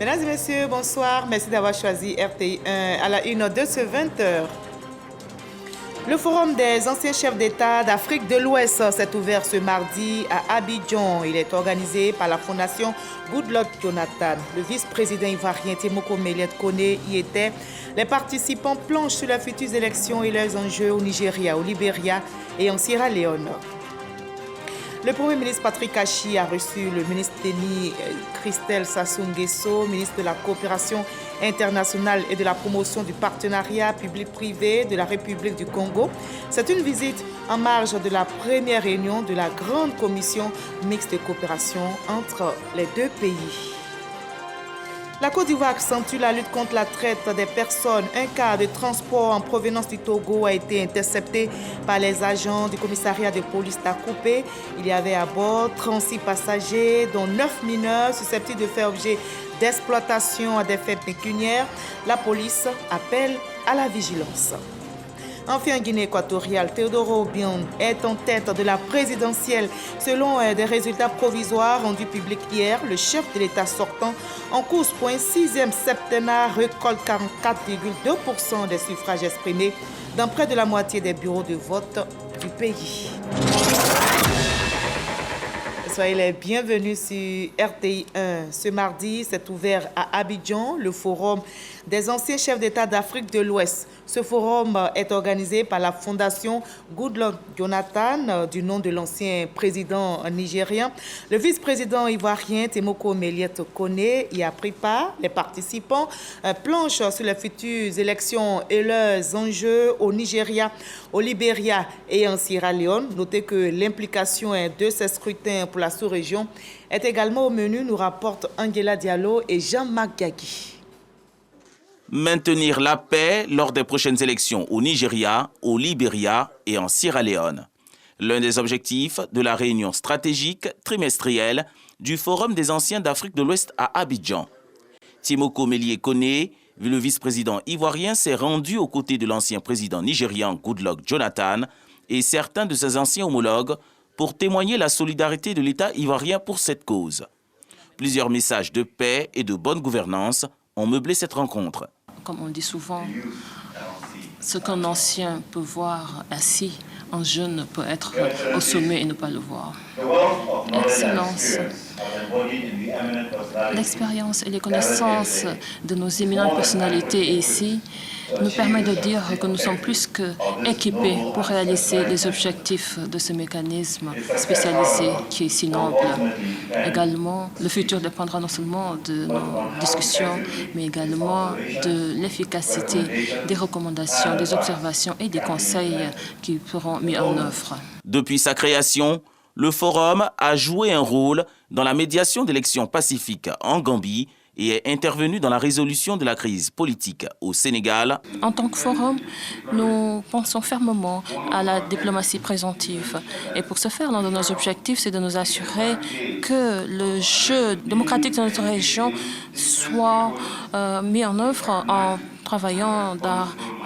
Mesdames et messieurs, bonsoir. Merci d'avoir choisi RTI 1 à la une de ce 20h. Le Forum des anciens chefs d'État d'Afrique de l'Ouest s'est ouvert ce mardi à Abidjan. Il est organisé par la Fondation Goodluck Jonathan. Le vice-président ivoirien Temoko Meliette Kone y était. Les participants plongent sur les futures élections et leurs enjeux au Nigeria, au Libéria et en Sierra Leone. Le Premier ministre Patrick Achi a reçu le ministre Denis Christel Sassou Nguesso, ministre de la Coopération internationale et de la promotion du partenariat public-privé de la République du Congo. C'est une visite en marge de la première réunion de la Grande Commission mixte de coopération entre les deux pays. La Côte d'Ivoire accentue la lutte contre la traite des personnes. Un cas de transport en provenance du Togo a été intercepté par les agents du commissariat de police d'Akoupé. Il y avait à bord 36 passagers, dont 9 mineurs susceptibles de faire objet d'exploitation à des fins pécuniaires. La police appelle à la vigilance. Enfin, en Guinée équatoriale, Teodoro Obiang est en tête de la présidentielle. Selon des résultats provisoires rendus publics hier, le chef de l'État sortant en course pour un 6e septennat récolte 44,2% des suffrages exprimés dans près de la moitié des bureaux de vote du pays. Soyez les bienvenus sur RTI 1. Ce mardi, s'est ouvert à Abidjan le Forum des anciens chefs d'État d'Afrique de l'Ouest. Ce forum est organisé par la Fondation Goodluck Jonathan, du nom de l'ancien président nigérien. Le vice-président ivoirien Temoko Meliette Kone y a pris part. Les participants planchent sur les futures élections et leurs enjeux au Nigeria, au Libéria et en Sierra Leone. Notez que l'implication de ces scrutins pour la sous-région est également au menu, nous rapportent Angela Diallo et Jean-Marc Gagui. Maintenir la paix lors des prochaines élections au Nigeria, au Libéria et en Sierra Leone. L'un des objectifs de la réunion stratégique trimestrielle du Forum des anciens d'Afrique de l'Ouest à Abidjan. Temoko Meliette Kone, le vice-président ivoirien, s'est rendu aux côtés de l'ancien président nigérian Goodluck Jonathan et certains de ses anciens homologues pour témoigner la solidarité de l'État ivoirien pour cette cause. Plusieurs messages de paix et de bonne gouvernance ont meublé cette rencontre. Comme on dit souvent, ce qu'un ancien peut voir assis, un jeune peut être au sommet et ne pas le voir. Excellence, l'expérience et les connaissances de nos éminentes personnalités ici nous permettent de dire que nous sommes plus qu'équipés pour réaliser les objectifs de ce mécanisme spécialisé qui est si noble. Également, le futur dépendra non seulement de nos discussions, mais également de l'efficacité des recommandations, des observations et des conseils qui seront mis en œuvre. Depuis sa création, le Forum a joué un rôle dans la médiation d'élections pacifiques en Gambie et est intervenu dans la résolution de la crise politique au Sénégal. En tant que forum, nous pensons fermement à la diplomatie préventive. Et pour ce faire, l'un de nos objectifs, c'est de nous assurer que le jeu démocratique de notre région soit mis en œuvre en travaillant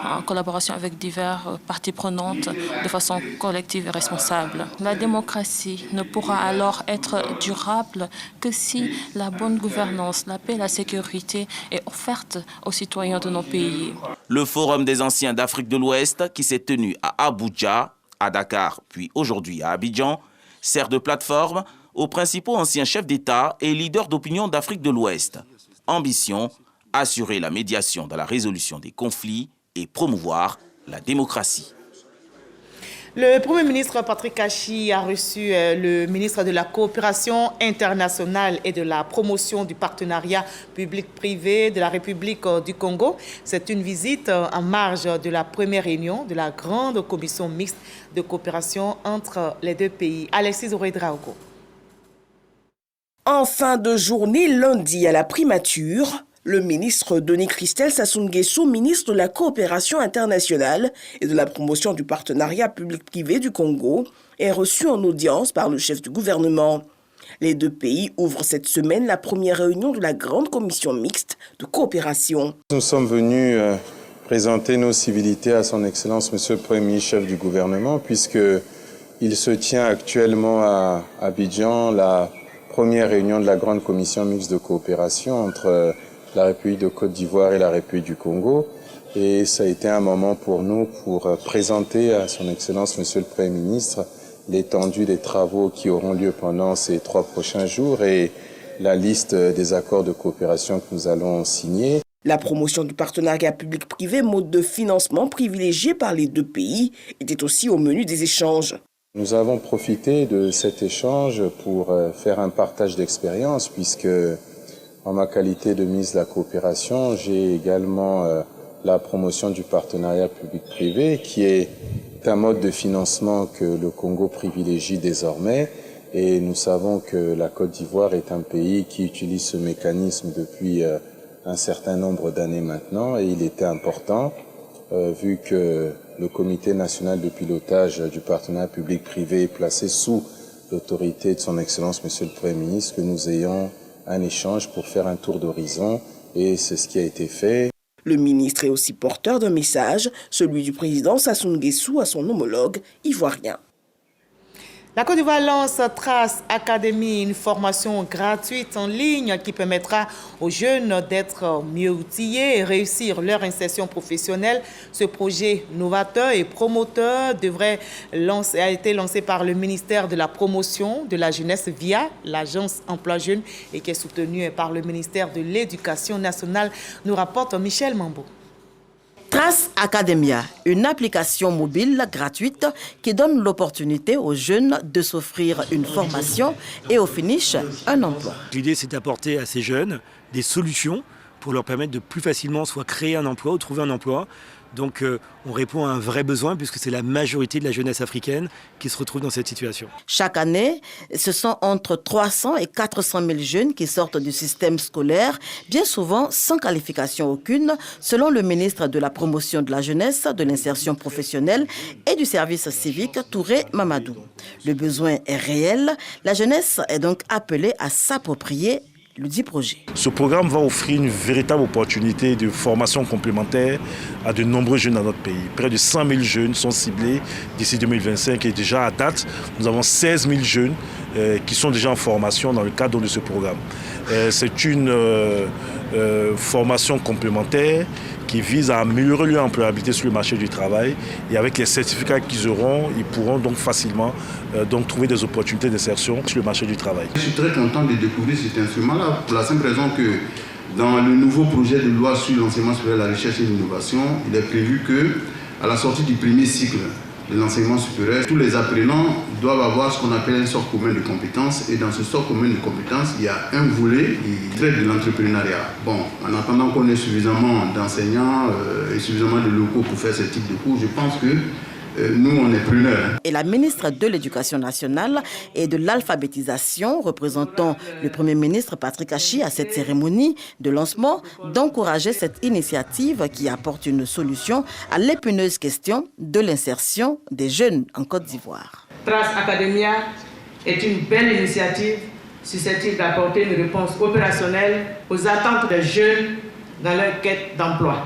en collaboration avec diverses parties prenantes de façon collective et responsable. La démocratie ne pourra alors être durable que si la bonne gouvernance, la paix et la sécurité est offerte aux citoyens de nos pays. Le Forum des anciens d'Afrique de l'Ouest, qui s'est tenu à Abuja, à Dakar, puis aujourd'hui à Abidjan, sert de plateforme aux principaux anciens chefs d'État et leaders d'opinion d'Afrique de l'Ouest. Ambition, assurer la médiation dans la résolution des conflits et promouvoir la démocratie. Le Premier ministre Patrick Achi a reçu le ministre de la Coopération internationale et de la promotion du partenariat public-privé de la République du Congo. C'est une visite en marge de la première réunion de la Grande Commission mixte de coopération entre les deux pays. Alexis Ouredraogo. En fin de journée, lundi à la primature, le ministre Denis Christel Sassou Nguesso, ministre de la Coopération internationale et de la promotion du partenariat public-privé du Congo, est reçu en audience par le chef du gouvernement. Les deux pays ouvrent cette semaine la première réunion de la Grande Commission mixte de coopération. Nous sommes venus présenter nos civilités à son Excellence, Monsieur le Premier ministre, chef du gouvernement, puisqu'il se tient actuellement à Abidjan la première réunion de la Grande Commission mixte de coopération entre la République de Côte d'Ivoire et la République du Congo. Et ça a été un moment pour nous pour présenter à son Excellence, Monsieur le Premier ministre, l'étendue des travaux qui auront lieu pendant ces 3 prochains jours et la liste des accords de coopération que nous allons signer. La promotion du partenariat public-privé, mode de financement privilégié par les deux pays, était aussi au menu des échanges. Nous avons profité de cet échange pour faire un partage d'expérience puisque, en ma qualité de ministre de la Coopération, j'ai également la promotion du partenariat public-privé qui est un mode de financement que le Congo privilégie désormais. Et nous savons que la Côte d'Ivoire est un pays qui utilise ce mécanisme depuis un certain nombre d'années maintenant et il était important, vu que le Comité national de pilotage du partenariat public-privé est placé sous l'autorité de son Excellence, Monsieur le Premier ministre, que nous ayons un échange pour faire un tour d'horizon et c'est ce qui a été fait. Le ministre est aussi porteur d'un message, celui du président Sassou Nguesso à son homologue ivoirien. La Côte d'Ivoire lance Trace Academy, une formation gratuite en ligne qui permettra aux jeunes d'être mieux outillés et réussir leur insertion professionnelle. Ce projet novateur et promoteur a été lancé par le ministère de la Promotion de la Jeunesse via l'agence Emploi Jeune et qui est soutenu par le ministère de l'Éducation nationale, nous rapporte Michel Mambo. Trace Academia, une application mobile gratuite qui donne l'opportunité aux jeunes de s'offrir une formation et au finish, un emploi. L'idée, c'est d'apporter à ces jeunes des solutions pour leur permettre de plus facilement soit créer un emploi ou trouver un emploi. Donc on répond à un vrai besoin puisque c'est la majorité de la jeunesse africaine qui se retrouve dans cette situation. Chaque année, ce sont entre 300 et 400 000 jeunes qui sortent du système scolaire, bien souvent sans qualification aucune, selon le ministre de la Promotion de la Jeunesse, de l'Insertion professionnelle et du Service civique, Touré Mamadou. Le besoin est réel, la jeunesse est donc appelée à s'approprier le dit projet. Ce programme va offrir une véritable opportunité de formation complémentaire à de nombreux jeunes dans notre pays. Près de 100 000 jeunes sont ciblés d'ici 2025 et déjà à date, nous avons 16 000 jeunes qui sont déjà en formation dans le cadre de ce programme. C'est une formation complémentaire qui vise à améliorer leur employabilité sur le marché du travail et avec les certificats qu'ils auront, ils pourront donc facilement trouver des opportunités d'insertion sur le marché du travail. Je suis très content de découvrir cet instrument-là pour la simple raison que dans le nouveau projet de loi sur l'enseignement supérieur, la recherche et l'innovation, il est prévu qu'à la sortie du premier cycle de l'enseignement supérieur, tous les apprenants doivent avoir ce qu'on appelle un socle commun de compétences. Et dans ce socle commun de compétences, il y a un volet qui traite de l'entrepreneuriat. Bon, en attendant qu'on ait suffisamment d'enseignants et suffisamment de locaux pour faire ce type de cours, je pense que nous, on est preneurs. Et la ministre de l'Éducation nationale et de l'alphabétisation, représentant le Premier ministre Patrick Achi à cette cérémonie de lancement, d'encourager cette initiative qui apporte une solution à l'épineuse question de l'insertion des jeunes en Côte d'Ivoire. Trace Academia est une belle initiative susceptible d'apporter une réponse opérationnelle aux attentes des jeunes dans leur quête d'emploi.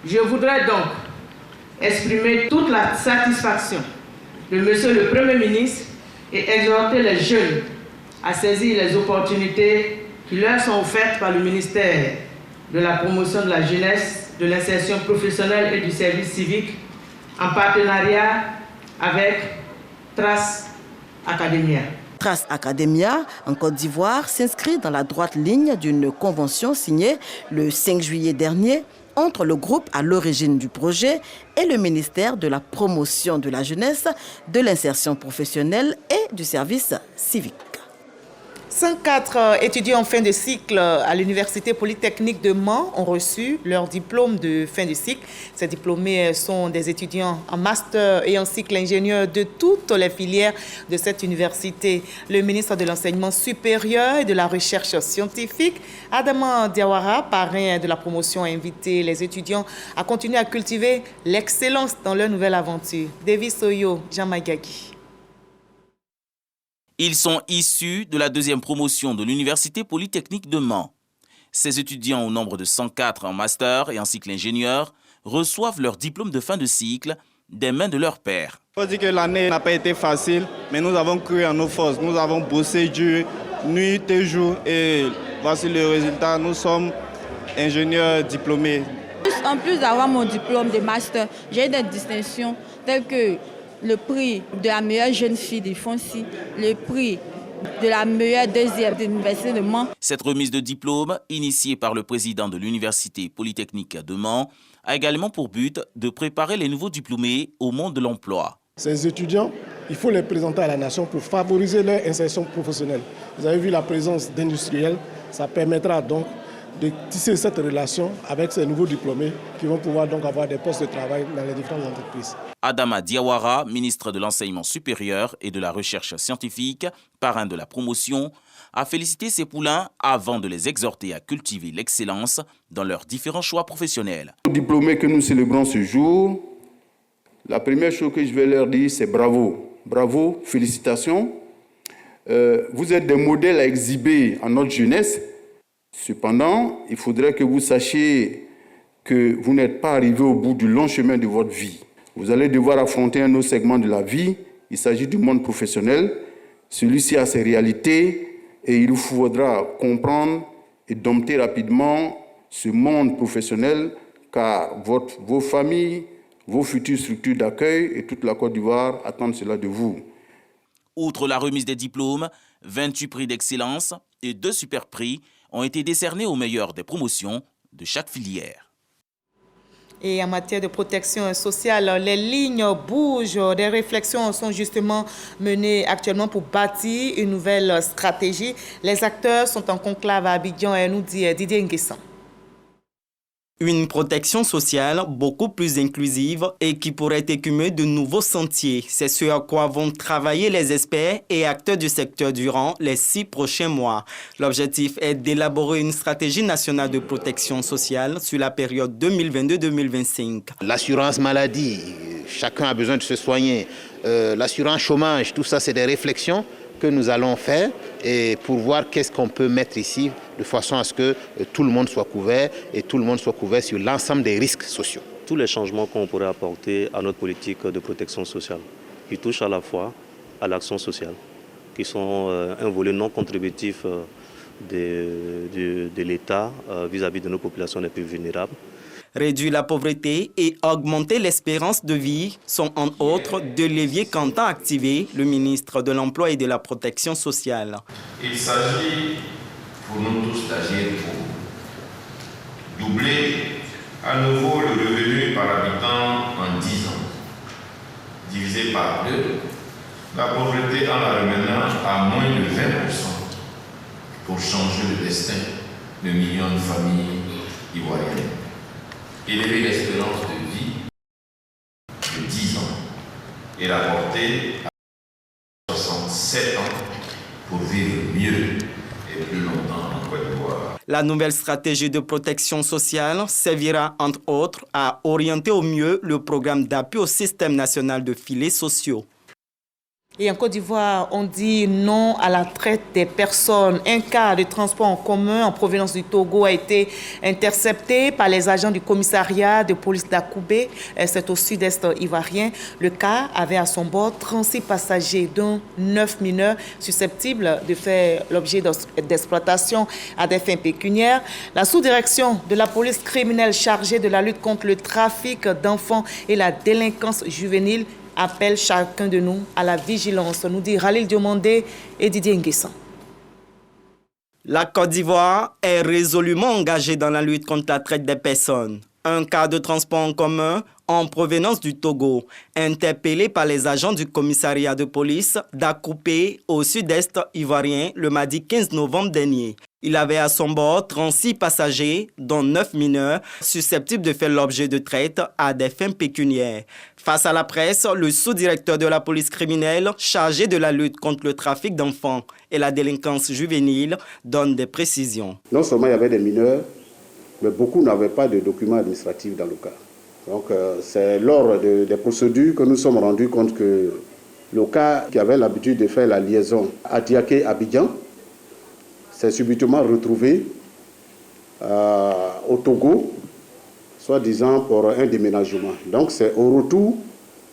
Je voudrais donc exprimer toute la satisfaction de Monsieur le Premier ministre et exhorter les jeunes à saisir les opportunités qui leur sont offertes par le ministère de la Promotion de la Jeunesse, de l'Insertion professionnelle et du Service civique en partenariat avec Trace Academia. Trace Academia, en Côte d'Ivoire, s'inscrit dans la droite ligne d'une convention signée le 5 juillet dernier entre le groupe à l'origine du projet et le ministère de la Promotion de la Jeunesse, de l'Insertion professionnelle et du Service civique. 104 étudiants en fin de cycle à l'Université Polytechnique de Mans ont reçu leur diplôme de fin de cycle. Ces diplômés sont des étudiants en master et en cycle ingénieur de toutes les filières de cette université. Le ministre de l'Enseignement supérieur et de la Recherche scientifique, Adama Diawara, parrain de la promotion, a invité les étudiants à continuer à cultiver l'excellence dans leur nouvelle aventure. Davis Oyo, Jean Magagi. Ils sont issus de la deuxième promotion de l'Université Polytechnique de Mans. Ces étudiants au nombre de 104 en master et en cycle ingénieur reçoivent leur diplôme de fin de cycle des mains de leurs pairs. Il faut dire que l'année n'a pas été facile, mais nous avons cru en nos forces. Nous avons bossé dur, nuit et jour, et voici le résultat. Nous sommes ingénieur diplômé. En plus d'avoir mon diplôme de master, j'ai des distinctions telles que le prix de la meilleure jeune fille de Foncy, le prix de la meilleure deuxième de l'Université de Mans. Cette remise de diplôme, initiée par le président de l'Université Polytechnique de Mans, a également pour but de préparer les nouveaux diplômés au monde de l'emploi. Ces étudiants, il faut les présenter à la nation pour favoriser leur insertion professionnelle. Vous avez vu la présence d'industriels, ça permettra donc de tisser cette relation avec ces nouveaux diplômés qui vont pouvoir donc avoir des postes de travail dans les différentes entreprises. Adama Diawara, ministre de l'Enseignement supérieur et de la Recherche scientifique, parrain de la promotion, a félicité ses poulains avant de les exhorter à cultiver l'excellence dans leurs différents choix professionnels. Aux diplômés que nous célébrons ce jour, la première chose que je vais leur dire, c'est bravo. Bravo, félicitations. Vous êtes des modèles à exhiber à notre jeunesse. Cependant, il faudrait que vous sachiez que vous n'êtes pas arrivé au bout du long chemin de votre vie. Vous allez devoir affronter un autre segment de la vie. Il s'agit du monde professionnel. Celui-ci a ses réalités et il vous faudra comprendre et dompter rapidement ce monde professionnel car vos familles, vos futures structures d'accueil et toute la Côte d'Ivoire attendent cela de vous. Outre la remise des diplômes, 28 prix d'excellence et 2 super prix ont été décernés aux meilleurs des promotions de chaque filière. Et en matière de protection sociale, les lignes bougent. Des réflexions sont justement menées actuellement pour bâtir une nouvelle stratégie. Les acteurs sont en conclave à Abidjan et nous dit Didier Nguessan. Une protection sociale beaucoup plus inclusive et qui pourrait écumer de nouveaux sentiers. C'est ce à quoi vont travailler les experts et acteurs du secteur durant les 6 prochains mois. L'objectif est d'élaborer une stratégie nationale de protection sociale sur la période 2022-2025. L'assurance maladie, chacun a besoin de se soigner. L'assurance chômage, tout ça, c'est des réflexions que nous allons faire et pour voir qu'est-ce qu'on peut mettre ici de façon à ce que tout le monde soit couvert et tout le monde soit couvert sur l'ensemble des risques sociaux. Tous les changements qu'on pourrait apporter à notre politique de protection sociale, qui touchent à la fois à l'action sociale, qui sont un volet non contributif de l'État vis-à-vis de nos populations les plus vulnérables. Réduire la pauvreté et augmenter l'espérance de vie sont entre autres 2 leviers qu'entend activer le ministre de l'Emploi et de la Protection sociale. Il s'agit pour nous tous d'agir pour doubler à nouveau le revenu par habitant en 10 ans, divisé par 2, la pauvreté en la remenant à moins de 20% pour changer le destin de millions de familles ivoiriennes. Élever l'espérance de vie de 10 ans et la porter à 67 ans pour vivre mieux et plus longtemps en Côte d'Ivoire. La nouvelle stratégie de protection sociale servira entre autres à orienter au mieux le programme d'appui au système national de filets sociaux. Et en Côte d'Ivoire, on dit non à la traite des personnes. Un cas de transport en commun en provenance du Togo a été intercepté par les agents du commissariat de police d'Akoubé. C'est au sud-est ivoirien. Le cas avait à son bord 36 passagers, dont 9 mineurs susceptibles de faire l'objet d'exploitation à des fins pécuniaires. La sous-direction de la police criminelle chargée de la lutte contre le trafic d'enfants et la délinquance juvénile appelle chacun de nous à la vigilance, nous dit Khalil Diomandé et Didier Nguessan. La Côte d'Ivoire est résolument engagée dans la lutte contre la traite des personnes. Un cas de transport en commun en provenance du Togo, interpellé par les agents du commissariat de police d'Akoupé au sud-est ivoirien le mardi 15 novembre dernier. Il avait à son bord 36 passagers, dont 9 mineurs, susceptibles de faire l'objet de traite à des fins pécuniaires. Face à la presse, le sous-directeur de la police criminelle, chargé de la lutte contre le trafic d'enfants et la délinquance juvénile, donne des précisions. Non seulement il y avait des mineurs, mais beaucoup n'avaient pas de documents administratifs dans le cas. Donc c'est lors des procédures que nous sommes rendus compte que le cas qui avait l'habitude de faire la liaison à Diaké-Abidjan s'est subitement retrouvé au Togo, soi-disant pour un déménagement. Donc c'est au retour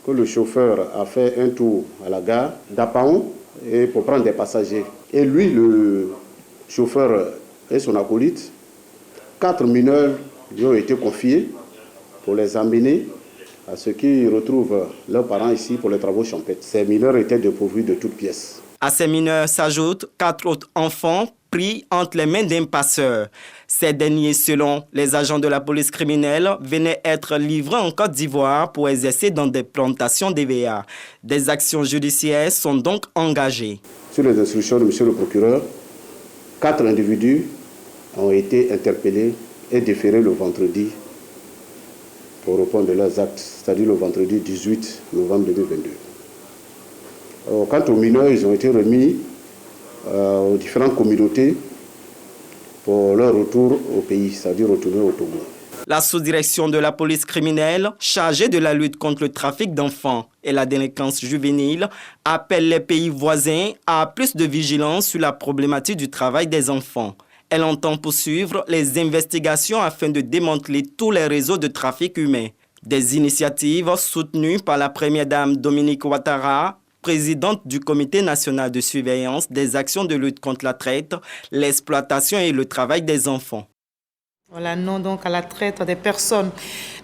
que le chauffeur a fait un tour à la gare d'Apaon et pour prendre des passagers. Et lui, le chauffeur et son acolyte 4 mineurs lui ont été confiés pour les amener à ce qu'ils retrouvent leurs parents ici pour les travaux champêtres. Ces mineurs étaient dépourvus de toutes pièces. À ces mineurs s'ajoutent 4 autres enfants pris entre les mains d'un passeur. Ces derniers, selon les agents de la police criminelle, venaient être livrés en Côte d'Ivoire pour exercer dans des plantations d'EVA. Des actions judiciaires sont donc engagées. Sur les instructions de M. le procureur, 4 individus ont été interpellés et déférés le vendredi pour répondre de leurs actes, c'est-à-dire le vendredi 18 novembre 2022. Quant aux mineurs, ils ont été remis aux différentes communautés pour leur retour au pays, c'est-à-dire retourner au Togo. La sous-direction de la police criminelle, chargée de la lutte contre le trafic d'enfants et la délinquance juvénile, appelle les pays voisins à plus de vigilance sur la problématique du travail des enfants. Elle entend poursuivre les investigations afin de démanteler tous les réseaux de trafic humain. Des initiatives soutenues par la première dame Dominique Ouattara, présidente du Comité national de surveillance des actions de lutte contre la traite, l'exploitation et le travail des enfants. Voilà, non donc à la traite des personnes.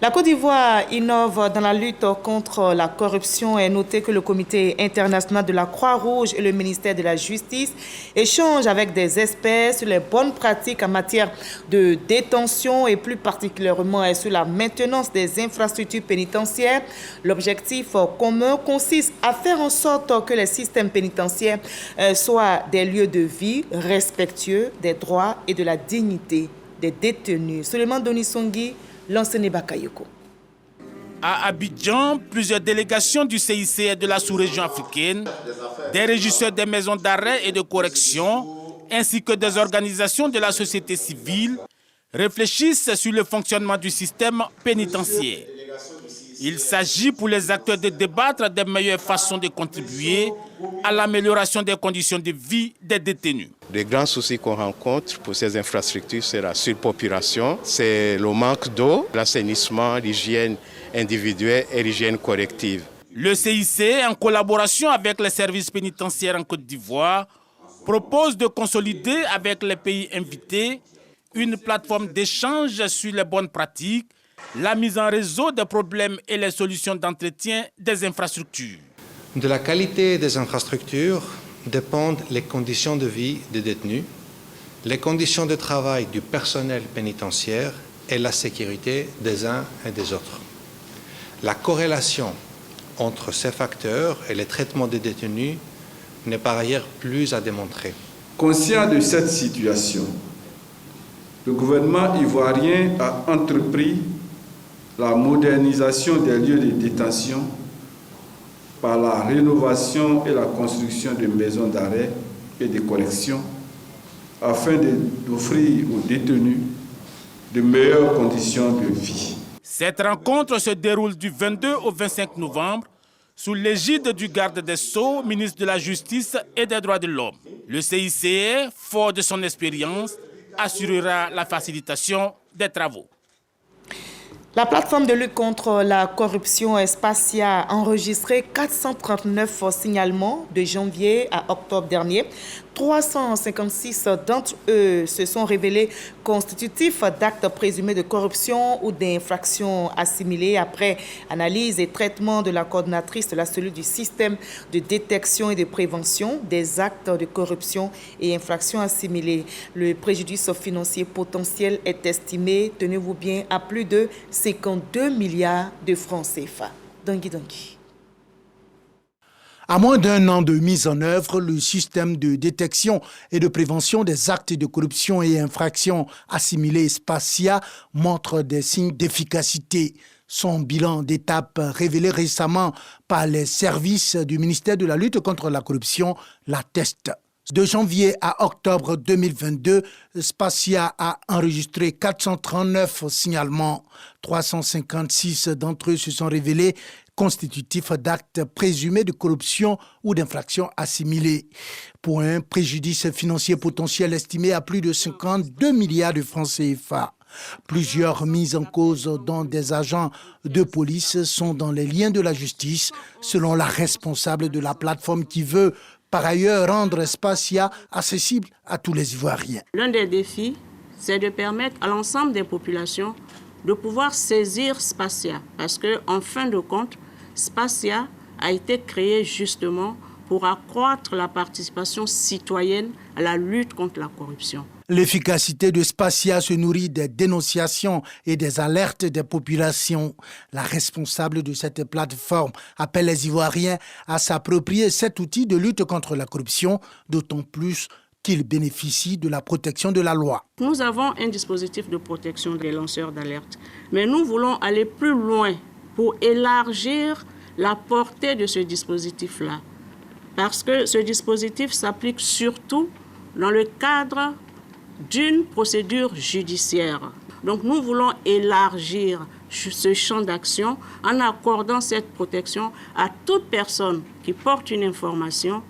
La Côte d'Ivoire innove dans la lutte contre la corruption et noté que le Comité international de la Croix-Rouge et le ministère de la Justice échangent avec des experts sur les bonnes pratiques en matière de détention et plus particulièrement sur la maintenance des infrastructures pénitentiaires. L'objectif commun consiste à faire en sorte que les systèmes pénitentiaires soient des lieux de vie respectueux des droits et de la dignité des détenus. Suleiman Donisongui, l'enseigne Bakayoko. À Abidjan, plusieurs délégations du CIC et de la sous-région africaine, des régisseurs des maisons d'arrêt et de correction, ainsi que des organisations de la société civile, réfléchissent sur le fonctionnement du système pénitentiaire. Il s'agit pour les acteurs de débattre des meilleures façons de contribuer à l'amélioration des conditions de vie des détenus. Les grands soucis qu'on rencontre pour ces infrastructures, c'est la surpopulation, c'est le manque d'eau, l'assainissement, l'hygiène individuelle et l'hygiène collective. Le CIC, en collaboration avec les services pénitentiaires en Côte d'Ivoire, propose de consolider avec les pays invités une plateforme d'échange sur les bonnes pratiques, la mise en réseau des problèmes et les solutions d'entretien des infrastructures. De la qualité des infrastructures dépendent les conditions de vie des détenus, les conditions de travail du personnel pénitentiaire et la sécurité des uns et des autres. La corrélation entre ces facteurs et le traitement des détenus n'est par ailleurs plus à démontrer. Conscient de cette situation, le gouvernement ivoirien a entrepris la modernisation des lieux de détention par la rénovation et la construction de maisons d'arrêt et de correction afin d'offrir aux détenus de meilleures conditions de vie. Cette rencontre se déroule du 22 au 25 novembre sous l'égide du garde des Sceaux, ministre de la Justice et des Droits de l'Homme. Le CICE, fort de son expérience, assurera la facilitation des travaux. La plateforme de lutte contre la corruption Espacia a enregistré 439 signalements de janvier à octobre dernier. 356 d'entre eux se sont révélés constitutifs d'actes présumés de corruption ou d'infractions assimilées après analyse et traitement de la coordonnatrice de la cellule du système de détection et de prévention des actes de corruption et infractions assimilées. Le préjudice financier potentiel est estimé, tenez-vous bien, à plus de 52 milliards de francs CFA. Dangui. À moins d'un an de mise en œuvre, le système de détection et de prévention des actes de corruption et infractions assimilées Espacia montre des signes d'efficacité. Son bilan d'étape révélé récemment par les services du ministère de la lutte contre la corruption l'atteste. De janvier à octobre 2022, Espacia a enregistré 439 signalements. 356 d'entre eux se sont révélés constitutifs d'actes présumés de corruption ou d'infractions assimilées, pour un préjudice financier potentiel estimé à plus de 52 milliards de francs CFA. Plusieurs mises en cause dont des agents de police sont dans les liens de la justice, selon la responsable de la plateforme qui veut par ailleurs rendre Espacia accessible à tous les Ivoiriens. L'un des défis, c'est de permettre à l'ensemble des populations de pouvoir saisir Spacia. Parce qu'en fin de compte, Spacia a été créé justement pour accroître la participation citoyenne à la lutte contre la corruption. L'efficacité de Spacia se nourrit des dénonciations et des alertes des populations. La responsable de cette plateforme appelle les Ivoiriens à s'approprier cet outil de lutte contre la corruption, d'autant plus qu'il bénéficie de la protection de la loi. Nous avons un dispositif de protection des lanceurs d'alerte, mais nous voulons aller plus loin pour élargir la portée de ce dispositif-là. Parce que ce dispositif s'applique surtout dans le cadre d'une procédure judiciaire. Donc nous voulons élargir ce champ d'action en accordant cette protection à toute personne qui porte une information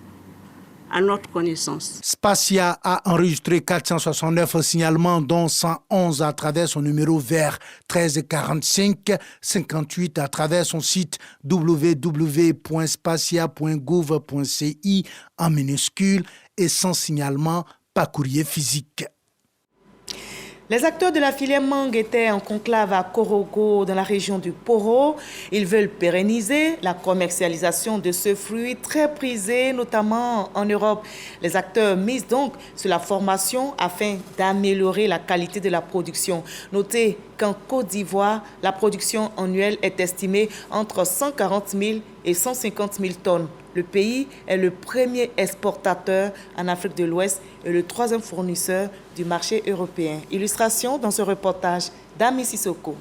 à notre connaissance. Spacia a enregistré 469 signalements, dont 111 à travers son numéro vert 1345, 58 à travers son site www.spacia.gouv.ci en minuscule et 100 signalements par courrier physique. Les acteurs de la filière mangue étaient en conclave à Korogo, dans la région du Poro. Ils veulent pérenniser la commercialisation de ce fruit très prisé, notamment en Europe. Les acteurs misent donc sur la formation afin d'améliorer la qualité de la production. Notez qu'en Côte d'Ivoire, la production annuelle est estimée entre 140 000 et 150 000 tonnes. Le pays est le premier exportateur en Afrique de l'Ouest et le troisième fournisseur du marché européen. Illustration dans ce reportage d'Ami Sissoko.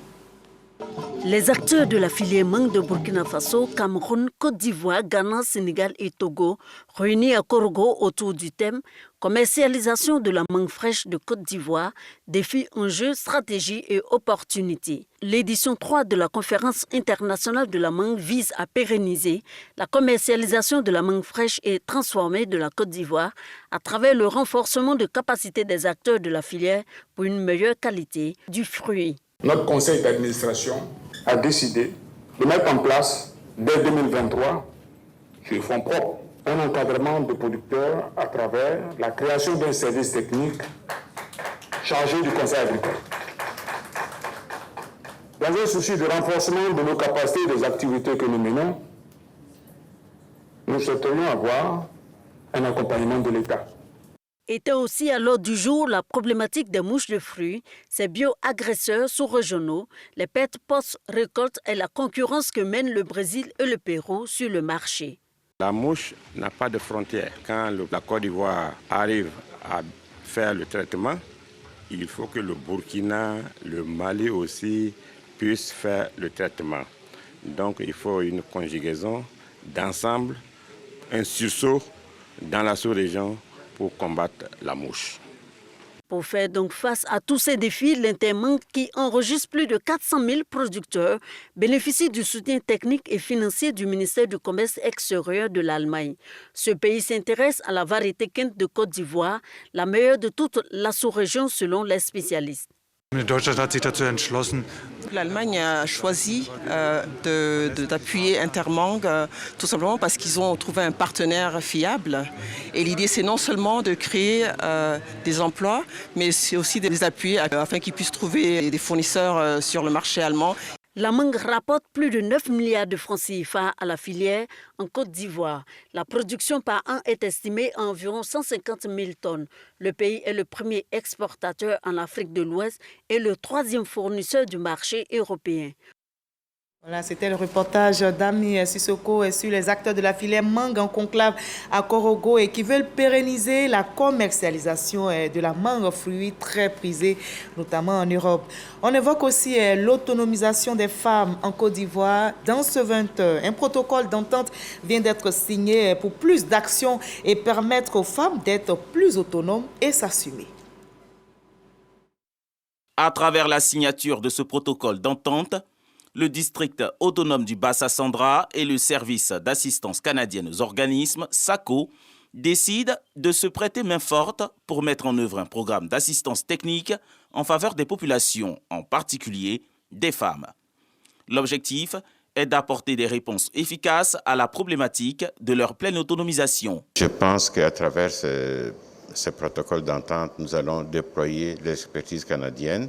Les acteurs de la filière mangue de Burkina Faso, Cameroun, Côte d'Ivoire, Ghana, Sénégal et Togo, réunis à Korogo autour du thème « Commercialisation de la mangue fraîche de Côte d'Ivoire, défis, enjeux, stratégies et opportunités ». L'édition 3 de la conférence internationale de la mangue vise à pérenniser la commercialisation de la mangue fraîche et transformée de la Côte d'Ivoire à travers le renforcement de capacités des acteurs de la filière pour une meilleure qualité du fruit. Notre conseil d'administration a décidé de mettre en place, dès 2023, sur fonds propres, un encadrement de producteurs à travers la création d'un service technique chargé du conseil agricole. Dans un souci de renforcement de nos capacités et des activités que nous menons, nous souhaiterions avoir un accompagnement de l'État. Était aussi à l'ordre du jour la problématique des mouches de fruits, ces bio-agresseurs sous-régionaux, les pertes post-récolte et la concurrence que mènent le Brésil et le Pérou sur le marché. La mouche n'a pas de frontières. Quand la Côte d'Ivoire arrive à faire le traitement, il faut que le Burkina, le Mali aussi puissent faire le traitement. Donc il faut une conjugaison d'ensemble, un sursaut dans la sous-région pour combattre la mouche. Pour faire donc face à tous ces défis, l'Intermangue, qui enregistre plus de 400 000 producteurs, bénéficie du soutien technique et financier du ministère du Commerce extérieur de l'Allemagne. Ce pays s'intéresse à la variété Kent de Côte d'Ivoire, la meilleure de toute la sous-région selon les spécialistes. L'Allemagne a choisi d'appuyer Intermangue tout simplement parce qu'ils ont trouvé un partenaire fiable. Et l'idée, c'est non seulement de créer des emplois, mais c'est aussi de les appuyer afin qu'ils puissent trouver des fournisseurs sur le marché allemand. La mangue rapporte plus de 9 milliards de francs CFA à la filière en Côte d'Ivoire. La production par an est estimée à environ 150 000 tonnes. Le pays est le premier exportateur en Afrique de l'Ouest et le troisième fournisseur du marché européen. Voilà, c'était le reportage d'Ami Sissoko sur les acteurs de la filière mangue en conclave à Korogo et qui veulent pérenniser la commercialisation de la mangue fruit très prisée, notamment en Europe. On évoque aussi l'autonomisation des femmes en Côte d'Ivoire. Dans ce 20 heures, un protocole d'entente vient d'être signé pour plus d'actions et permettre aux femmes d'être plus autonomes et s'assumer. À travers la signature de ce protocole d'entente, le district autonome du Bassa-Sandra et le service d'assistance canadienne aux organismes, SACO, décident de se prêter main forte pour mettre en œuvre un programme d'assistance technique en faveur des populations, en particulier des femmes. L'objectif est d'apporter des réponses efficaces à la problématique de leur pleine autonomisation. Je pense qu'à travers ce ce protocole d'entente, nous allons déployer l'expertise canadienne,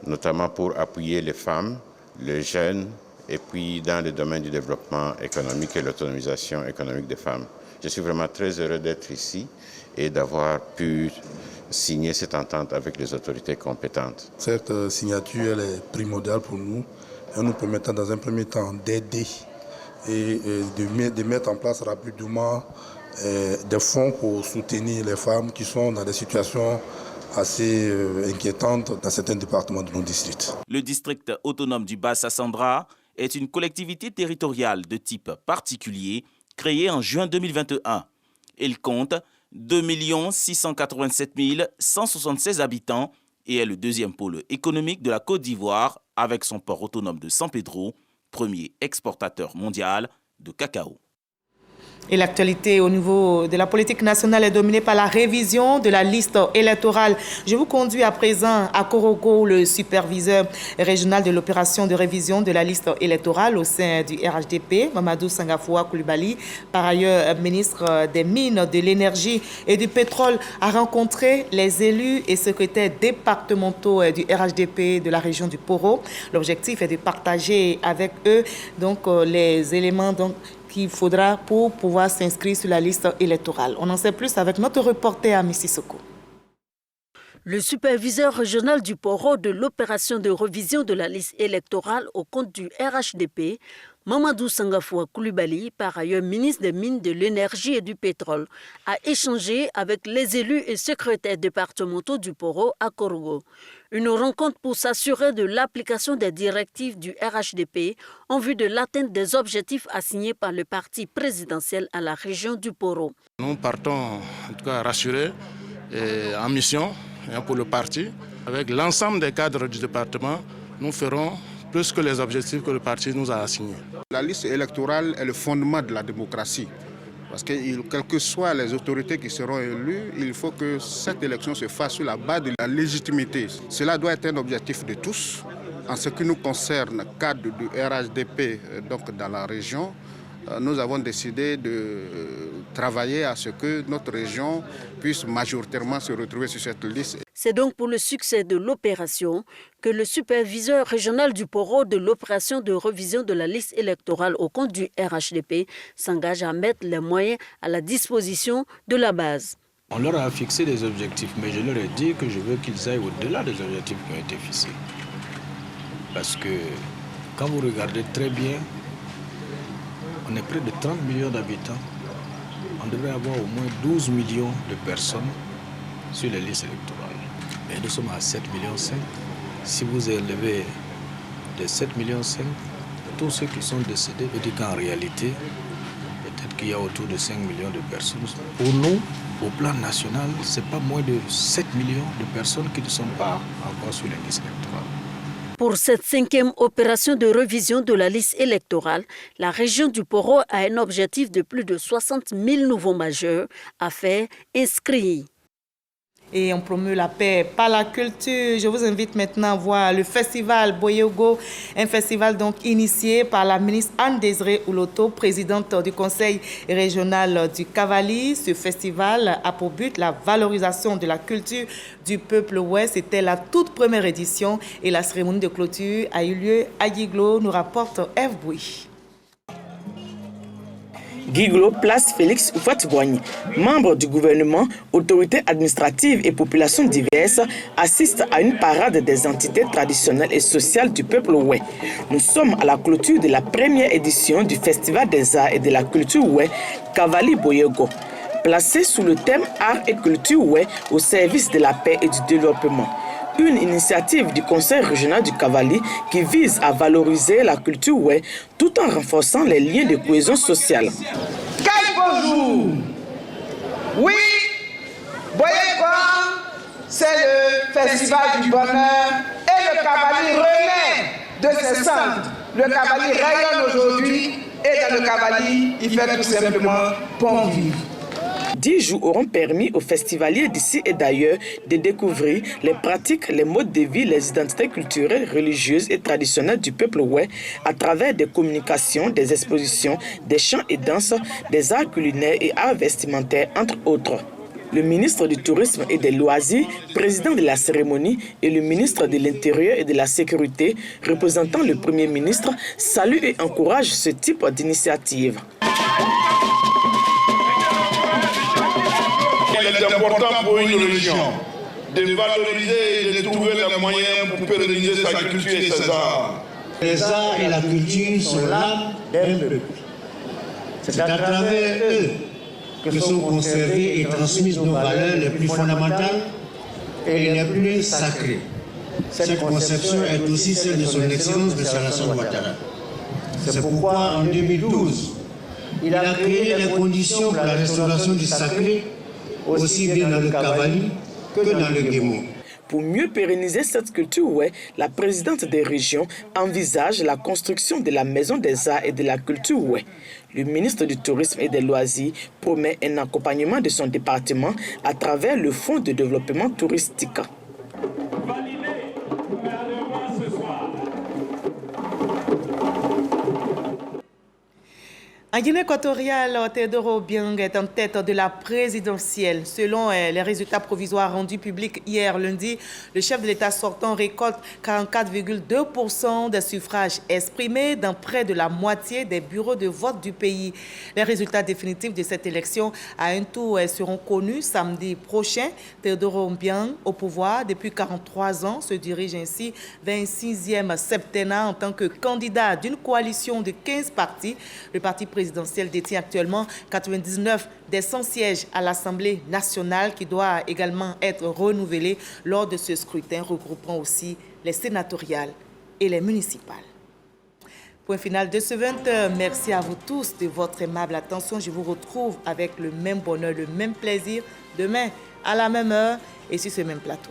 notamment pour appuyer les femmes, les jeunes, et puis dans le domaine du développement économique et l'autonomisation économique des femmes. Je suis vraiment très heureux d'être ici et d'avoir pu signer cette entente avec les autorités compétentes. Cette signature elle est primordiale pour nous. Elle nous permettra dans un premier temps d'aider et de mettre en place rapidement des fonds pour soutenir les femmes qui sont dans des situations assez inquiétantes dans certains départements de nos districts. Le district autonome du Bas-Sassandra est une collectivité territoriale de type particulier créée en juin 2021. Il compte 2 687 176 habitants et est le deuxième pôle économique de la Côte d'Ivoire avec son port autonome de San Pedro, premier exportateur mondial de cacao. Et l'actualité au niveau de la politique nationale est dominée par la révision de la liste électorale. Je vous conduis à présent à Korogo, le superviseur régional de l'opération de révision de la liste électorale au sein du RHDP, Mamadou Sangafoua Koulibaly, par ailleurs ministre des Mines, de l'Énergie et du Pétrole, a rencontré les élus et secrétaires départementaux du RHDP de la région du Poro. L'objectif est de partager avec eux les éléments qu'il faudra pour pouvoir s'inscrire sur la liste électorale. On en sait plus avec notre reporter à Mississoko. Le superviseur régional du Poro de l'opération de révision de la liste électorale au compte du RHDP, Mamadou Sangafoua Koulibaly, par ailleurs ministre des Mines, de l'Énergie et du Pétrole, a échangé avec les élus et secrétaires départementaux du Poro à Korogo. Une rencontre pour s'assurer de l'application des directives du RHDP en vue de l'atteinte des objectifs assignés par le parti présidentiel à la région du Poro. Nous partons en tout cas rassurés et en mission pour le parti. Avec l'ensemble des cadres du département, nous ferons plus que les objectifs que le parti nous a assignés. La liste électorale est le fondement de la démocratie. Parce que quelles que soient les autorités qui seront élues, il faut que cette élection se fasse sur la base de la légitimité. Cela doit être un objectif de tous. En ce qui nous concerne, cadre du RHDP dans la région, nous avons décidé de travailler à ce que notre région puisse majoritairement se retrouver sur cette liste. C'est donc pour le succès de l'opération que le superviseur régional du Poro de l'opération de révision de la liste électorale au compte du RHDP s'engage à mettre les moyens à la disposition de la base. On leur a fixé des objectifs, mais je leur ai dit que je veux qu'ils aillent au-delà des objectifs qui ont été fixés. Parce que quand vous regardez très bien, on est près de 30 millions d'habitants. On devrait avoir au moins 12 millions de personnes sur les listes électorales. Et nous sommes à 7,5 millions. Si vous élevez de 7,5 millions, tous ceux qui sont décédés, veut dire qu'en réalité, peut-être qu'il y a autour de 5 millions de personnes. Pour nous, au plan national, ce n'est pas moins de 7 millions de personnes qui ne sont pas encore sur les listes électorales. Pour cette 5e opération de révision de la liste électorale, la région du Poro a un objectif de plus de 60 000 nouveaux majeurs à faire inscrire. Et on promeut la paix par la culture. Je vous invite maintenant à voir le festival Boyogo, un festival donc initié par la ministre Anne-Désirée Ouloto, présidente du conseil régional du Cavali. Ce festival a pour but la valorisation de la culture du peuple ouest. C'était la toute première édition et la cérémonie de clôture a eu lieu à Guiglo, nous rapporte Eve Bouy. Guiglo place Félix Houphouët-Boigny, membre du gouvernement, autorités administratives et populations diverses, assistent à une parade des entités traditionnelles et sociales du peuple oué. Nous sommes à la clôture de la première édition du Festival des Arts et de la Culture oué, Cavali Boyogo, placé sous le thème Art et Culture oué au service de la paix et du développement. Une initiative du Conseil régional du Cavali qui vise à valoriser la culture oué tout en renforçant les liens de cohésion sociale. Quel beau jour! Oui, Boyogo, c'est le festival du bonheur et le Cavali renaît de ses cendres. Le Cavali rayonne aujourd'hui et dans le Cavali, il fait tout simplement bon vivre. 10 jours auront permis aux festivaliers d'ici et d'ailleurs de découvrir les pratiques, les modes de vie, les identités culturelles, religieuses et traditionnelles du peuple oué à travers des communications, des expositions, des chants et danses, des arts culinaires et arts vestimentaires, entre autres. Le ministre du Tourisme et des Loisirs, président de la cérémonie, et le ministre de l'Intérieur et de la Sécurité, représentant le Premier ministre, saluent et encouragent ce type d'initiative. Il est important pour une région de valoriser et de trouver les moyens pour pérenniser sa culture et ses arts. Les arts et la culture sont l'âme d'un peuple. C'est à travers eux que sont conservées et transmises nos valeurs les plus fondamentales et les plus sacrées. Cette conception est aussi celle de son Excellence M. Alassane Ouattara. C'est pourquoi en 2012, il a créé les conditions pour la restauration du sacré, aussi bien dans le Kavali que dans le Guémo. Pour mieux pérenniser cette culture, la présidente des régions envisage la construction de la Maison des Arts et de la Culture. Le ministre du Tourisme et des Loisirs promet un accompagnement de son département à travers le Fonds de développement touristique. En Guinée équatoriale, Teodoro Obiang est en tête de la présidentielle. Selon les résultats provisoires rendus publics hier lundi, le chef de l'État sortant récolte 44,2% des suffrages exprimés dans près de la moitié des bureaux de vote du pays. Les résultats définitifs de cette élection à un tour seront connus samedi prochain. Teodoro Obiang, au pouvoir depuis 43 ans, se dirige ainsi vers un 6e septennat en tant que candidat d'une coalition de 15 partis. Le parti présidentiel détient actuellement 99 des 100 sièges à l'Assemblée nationale qui doit également être renouvelé lors de ce scrutin regroupant aussi les sénatoriales et les municipales. Point final de ce 20h. Merci à vous tous de votre aimable attention. Je vous retrouve avec le même bonheur, le même plaisir demain à la même heure et sur ce même plateau.